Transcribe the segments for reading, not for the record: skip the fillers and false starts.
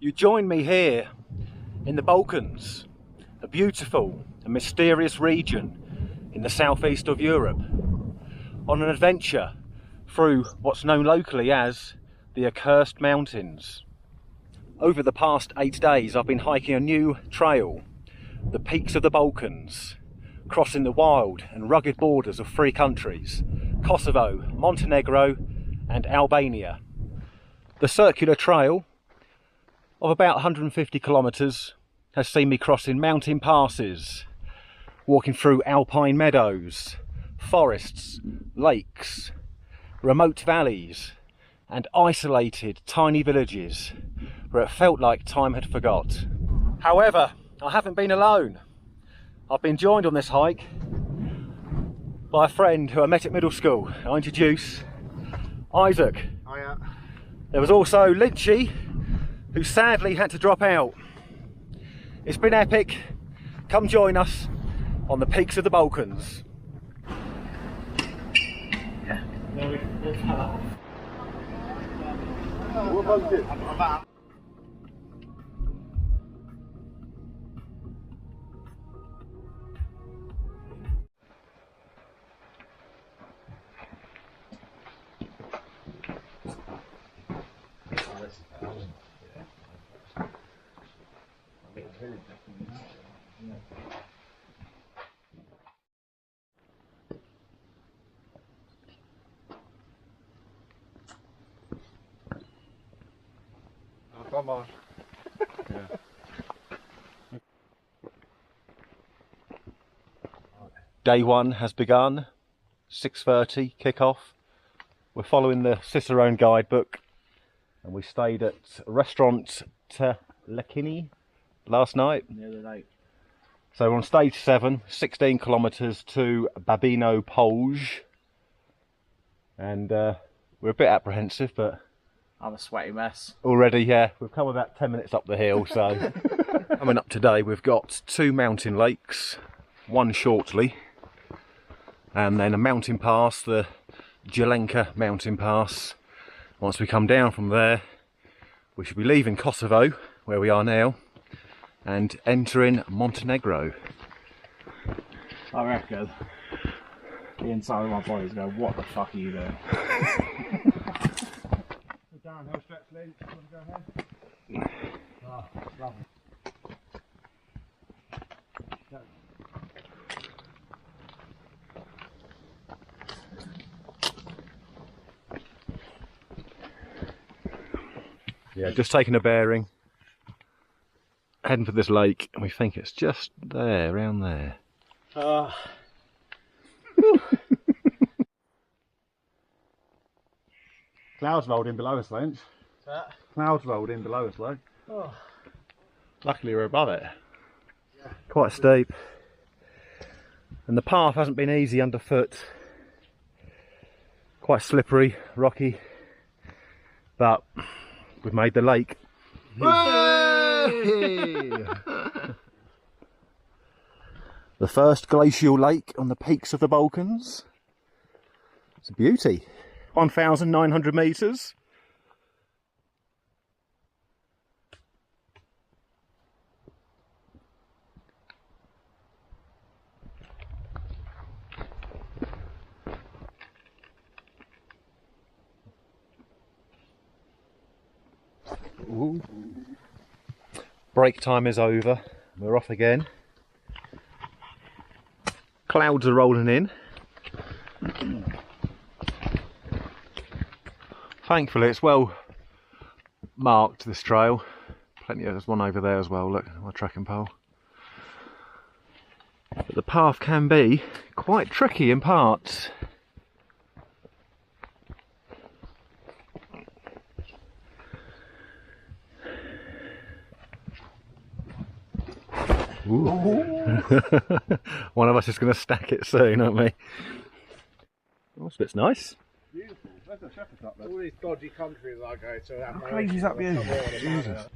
You join me here in the Balkans, a beautiful and mysterious region in the southeast of Europe, on an adventure through what's known locally as the Accursed Mountains. Over the past 8 days I've been hiking a new trail, the peaks of the Balkans, crossing the wild and rugged borders of 3 countries, Kosovo, Montenegro and Albania. The circular trail of about 150 kilometres has seen me crossing mountain passes, walking through alpine meadows, forests, lakes, remote valleys and isolated tiny villages where it felt like time had forgot. However, I haven't been alone. I've been joined on this hike by a friend who I met at middle school. I'll introduce Isaac. Hiya. There was also Lynchy, who sadly had to drop out. It's been epic. Come join us on the peaks of the Balkans. Yeah. Come on. Day 1 has begun, 6:30 kick-off. We're following the Cicerone guidebook and we stayed at restaurant Lakini last night. Near the lake. So we're on stage 7, 16 kilometres to Babino Polj, and we're a bit apprehensive, but I'm a sweaty mess. already, yeah, we've come about 10 minutes up the hill. So coming up today we've got 2 mountain lakes, one shortly, and then a mountain pass, the Jalenka mountain pass. Once we come down from there we should be leaving Kosovo, where we are now, and entering Montenegro. I reckon the inside of my body's going, what the fuck are you doing? Downhill stretch, Lee. You want to go ahead? Oh, lovely. Yeah, just taking a bearing, heading for this lake, and we think it's just there, around there. Clouds rolled in below us, Lynch. Clouds rolled in below us, though. Oh. Luckily we're above it. Yeah. Quite steep. And the path hasn't been easy underfoot. Quite slippery, rocky. But we've made the lake. The first glacial lake on the peaks of the Balkans. It's a beauty. 1,900 metres. Ooh. Break time is over. We're off again. Clouds are rolling in. Thankfully it's well marked, this trail. There's one over there as well, look, my tracking pole. But the path can be quite tricky in parts. Ooh. One of us is going to stack it soon, aren't we? Oh, this bit's nice. Beautiful. Where's the shepherd's up there? All these dodgy countries I go to. How crazy is that view? Jesus.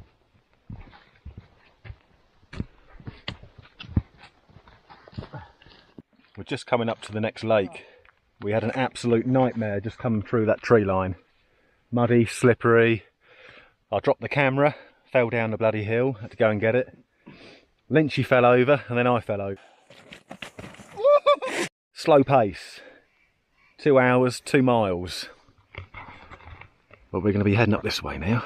We're just coming up to the next lake. We had an absolute nightmare just coming through that tree line. Muddy, slippery. I dropped the camera, fell down the bloody hill, had to go and get it. Lynchy fell over, and then I fell over. Slow pace. 2 hours, 2 miles. But we're going to be heading up this way now.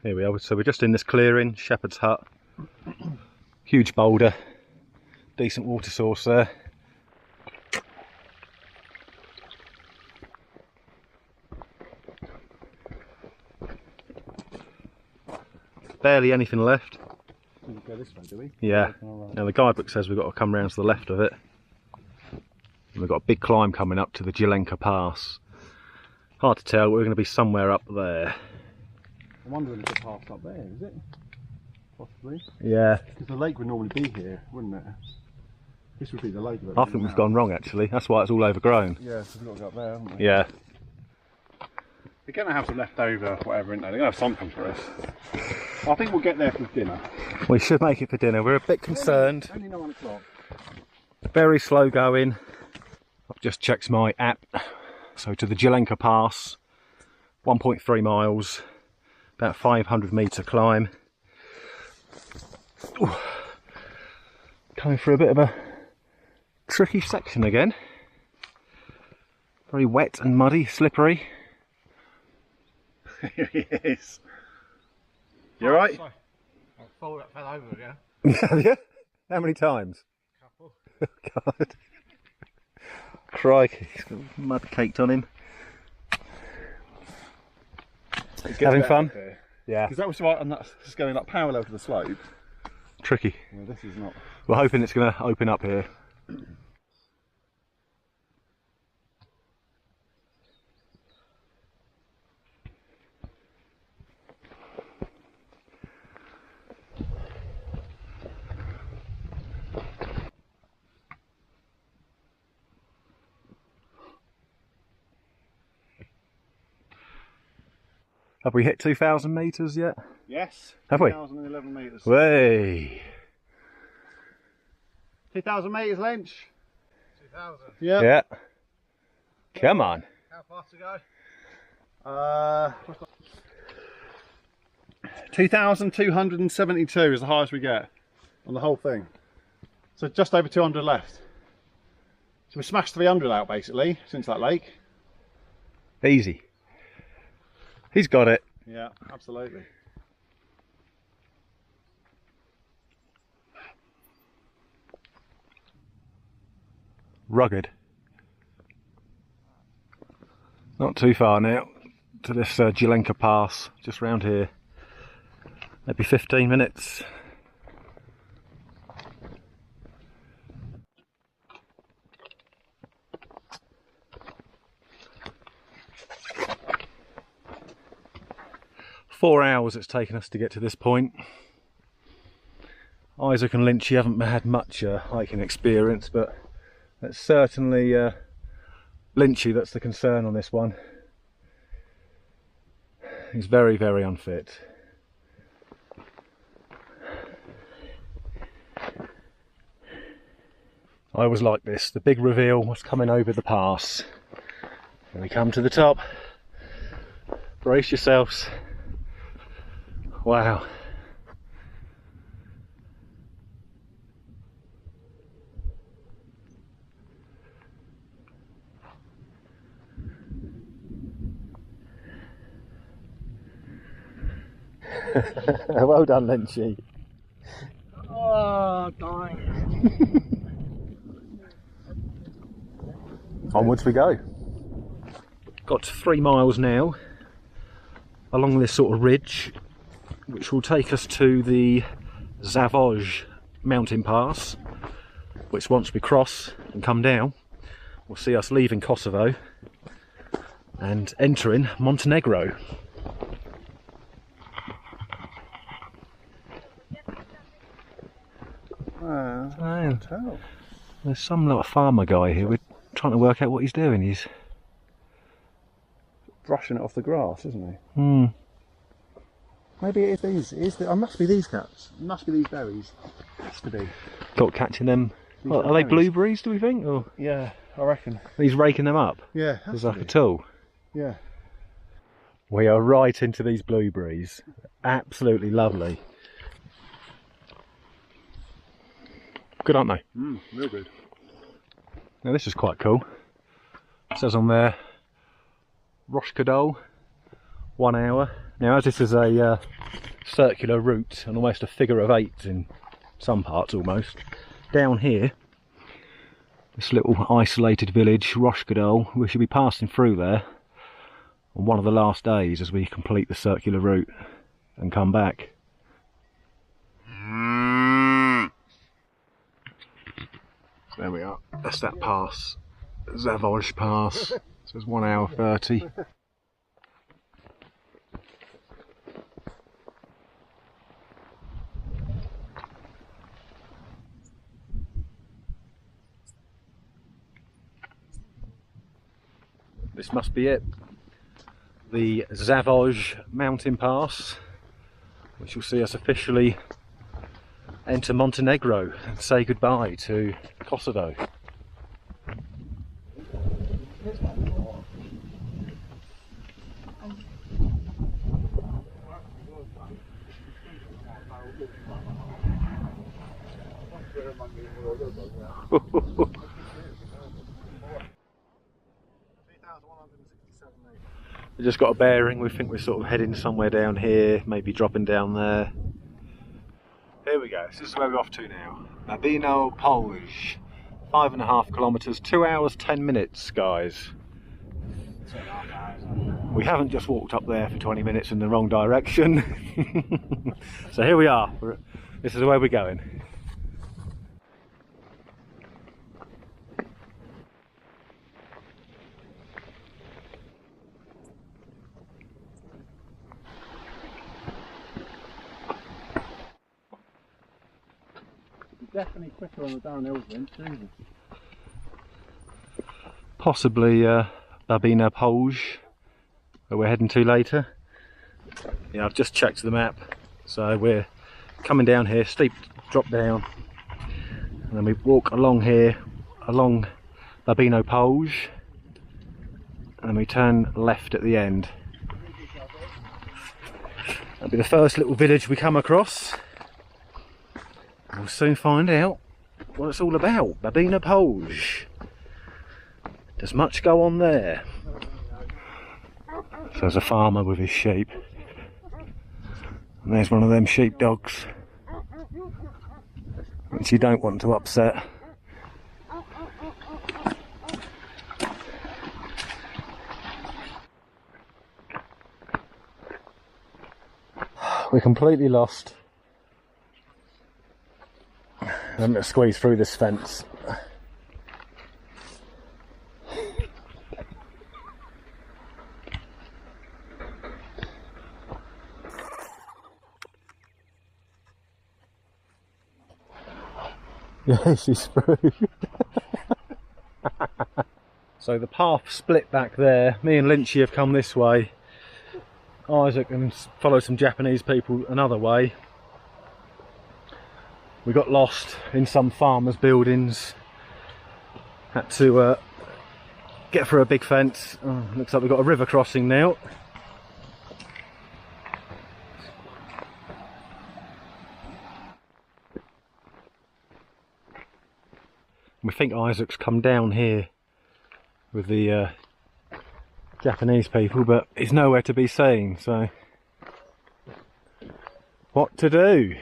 Here we are, so we're just in this clearing, shepherd's hut. Huge boulder, decent water source there. Barely anything left. We go this way, do we? Yeah. Right. Now the guidebook says we've got to come round to the left of it. And we've got a big climb coming up to the Jalenka pass. Hard to tell, we're going to be somewhere up there. I'm wondering if the path's up there, is it? Possibly. Yeah. Because the lake would normally be here, wouldn't it? This would be the lake. I think we've gone wrong actually, that's why it's all overgrown. Yeah, so we've got to go up there, haven't we? Yeah. They're going to have some leftover whatever, aren't they? They're going to have something for us. I think we'll get there for dinner. We should make it for dinner, we're a bit concerned. Only 9 o'clock. Very slow going. I've just checked my app. So to the Jalenka pass, 1.3 miles, about 500 metre climb. Ooh. Coming through a bit of a tricky section again. Very wet and muddy, slippery. Here he is. You alright? I fell over again. Yeah? How many times? Couple. God. Crikey, he's got mud caked on him. Having fun? Yeah. Because that was right, and that's just going up parallel to the slope. Tricky. Well, this is not. We're hoping it's going to open up here. Have we hit 2,000 metres yet? Yes. Have we? 2,011 metres. Way. 2,000 metres, Lynch. 2,000. Yeah. Yeah. Come on. How far to go? 2,272 is the highest we get on the whole thing. So just over 200 left. So we smashed 300 out basically since that lake. Easy. He's got it. Yeah, absolutely. Rugged. Not too far now to this Jalenka pass, just round here. Maybe 15 minutes. Four hours it's taken us to get to this point. Isaac and Lynchy haven't had much hiking experience, but it's certainly Lynchy that's the concern on this one. He's very, very unfit. I was like this. The big reveal was coming over the pass. When we come to the top, brace yourselves. Wow. Well done, Lynchy. Oh, dying. Onwards we go. Got 3 miles now along this sort of ridge, which will take us to the Zavoj mountain pass, which once we cross and come down, we'll see us leaving Kosovo and entering Montenegro. Tell. There's some little farmer guy here. We're trying to work out what he's doing. He's Brushing it off the grass, isn't he? hmm. Maybe it is these. It is it must be these caps. It must be these berries. It has to be. Got catching them. These What, are are they berries. blueberries, do we think? Or Yeah, I reckon. he's raking them up? Yeah, There's like a tool. Yeah. We are right into these blueberries. Absolutely lovely. Good, aren't they? Real good. Now this is quite cool. It says on there, Roshkadol, 1 hour. Now as this is a circular route and almost a figure of 8 in some parts almost, down here, this little isolated village, Roshkadol, we should be passing through there on one of the last days as we complete the circular route and come back. There we are, that's that pass, Zavoj Pass. It says 1 hour 30. This must be it. The Zavoj mountain pass, which will see us officially enter Montenegro and say goodbye to Kosovo. We just got a bearing. We think we're sort of heading somewhere down here, maybe dropping down there. Here we go, this is where we're off to now. Babino Polj. 5.5 kilometres, 2 hours 10 minutes, guys. We haven't just walked up there for 20 minutes in the wrong direction. So here we are. This is where we're going. Definitely quicker on the downhills than Jesus. Possibly Babina Polj, where we're heading to later. Yeah, I've just checked the map, so we're coming down here, steep drop down, and then we walk along here, along Babino Polj, and then we turn left at the end. That'll be the first little village we come across. We'll soon find out what it's all about. Babina Polj. Does much go on there? So there's a farmer with his sheep. And there's one of them sheepdogs, which you don't want to upset. We're completely lost. I'm going to squeeze through this fence. Yes, he's through. So the path split back there. Me and Lynchy have come this way. Isaac and follow some Japanese people another way. We got lost in some farmers' buildings. Had to get through a big fence. Oh, looks like we've got a river crossing now. We think Isaac's come down here with the Japanese people, but he's nowhere to be seen, so what to do?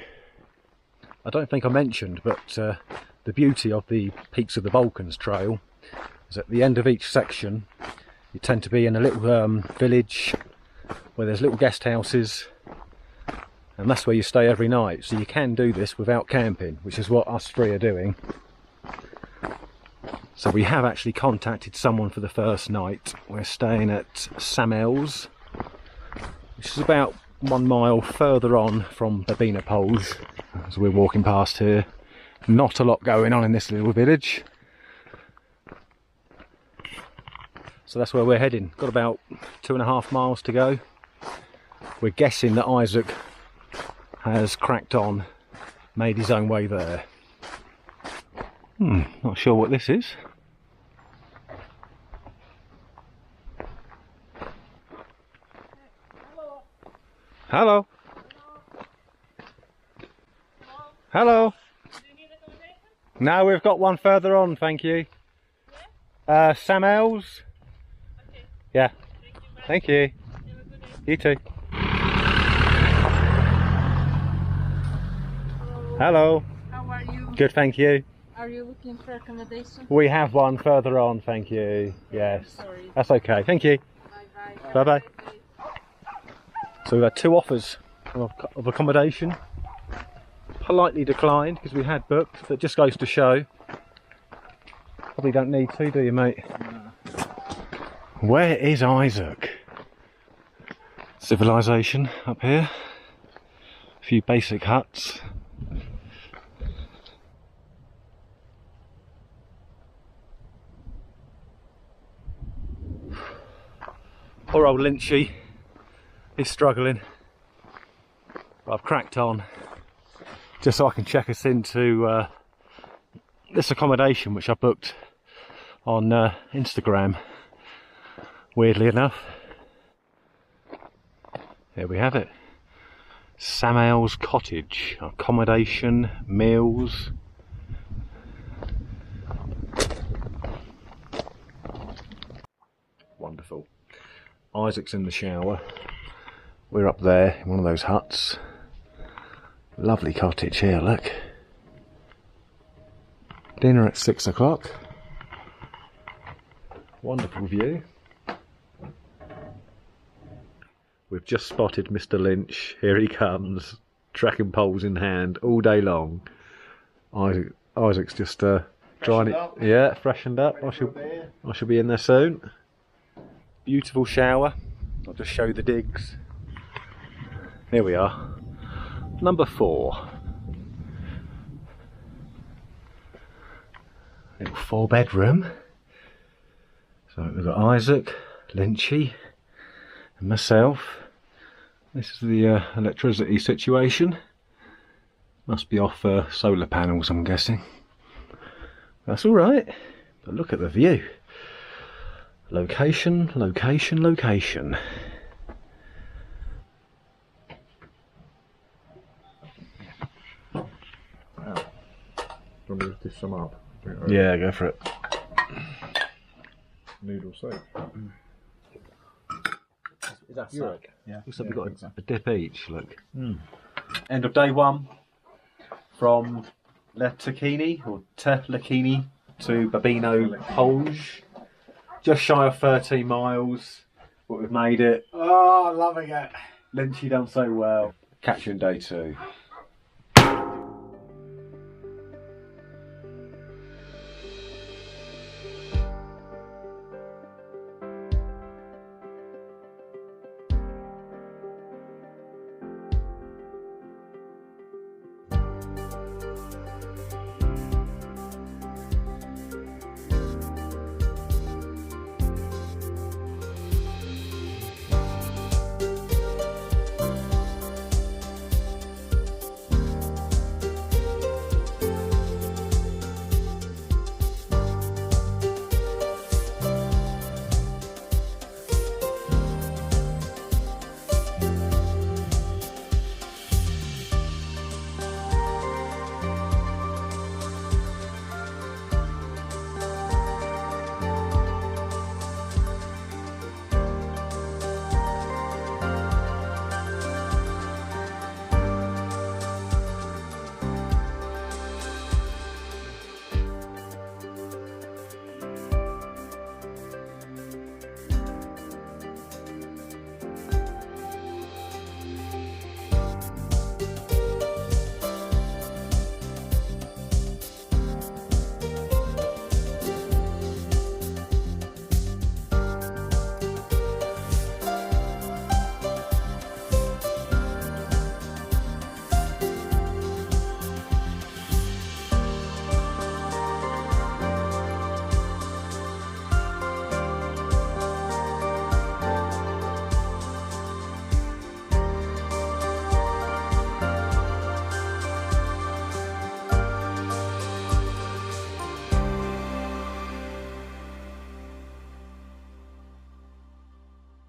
I don't think I mentioned, but the beauty of the peaks of the Balkans Trail is at the end of each section you tend to be in a little village where there's little guest houses, and that's where you stay every night. So you can do this without camping, which is what us three are doing. So we have actually contacted someone for the first night. We're staying at Samels, which is about 1 mile further on from Babina Polj. As we're walking past here, not a lot going on in this little village. So that's where we're heading. Got about 2.5 miles to go. We're guessing that Isaac has cracked on, made his own way there. Not sure what this is. Hello. Hello. Do you need accommodation? No, we've got one further on, thank you. Sam Els. Okay. Yeah. Thank you. Bye. Thank you. Have a good day. You too. Hello. How are you? Good, thank you. Are you looking for accommodation? We have one further on, thank you. Yes. Sorry. That's okay, thank you. Bye bye. Bye bye. So we've had 2 offers of accommodation. Politely declined because we had booked. That just goes to show. Probably don't need to, do you, mate? No. Where is Isaac? Civilization up here. A few basic huts. Poor old Lynchy is struggling. But I've cracked on just so I can check us into this accommodation which I booked on Instagram, weirdly enough. Here we have it. Samael's Cottage. Accommodation, meals. Wonderful. Isaac's in the shower. We're up there in one of those huts. Lovely cottage here, look. Dinner at 6 o'clock. Wonderful view. We've just spotted Mr. Lynch. Here he comes, tracking poles in hand all day long. Isaac's just drying it. Yeah, freshened up. I shall be in there soon. Beautiful shower. I'll just show you the digs. Here we are. Number 4. Little 4-bedroom. So we've got Isaac, Lynchy, and myself. This is the electricity situation. Must be off solar panels, I'm guessing. That's alright. But look at the view. Location, location, location. Want me to dish some up? Yeah, go for it. Noodle soup. Is that Europe? Yeah. Looks like we've got a dip each, look. End of day 1 from Letakini or Terlakini to Babino Polj. Just shy of 13 miles, but we've made it. Oh, loving it. Lynchy done so well. Catch you in day 2.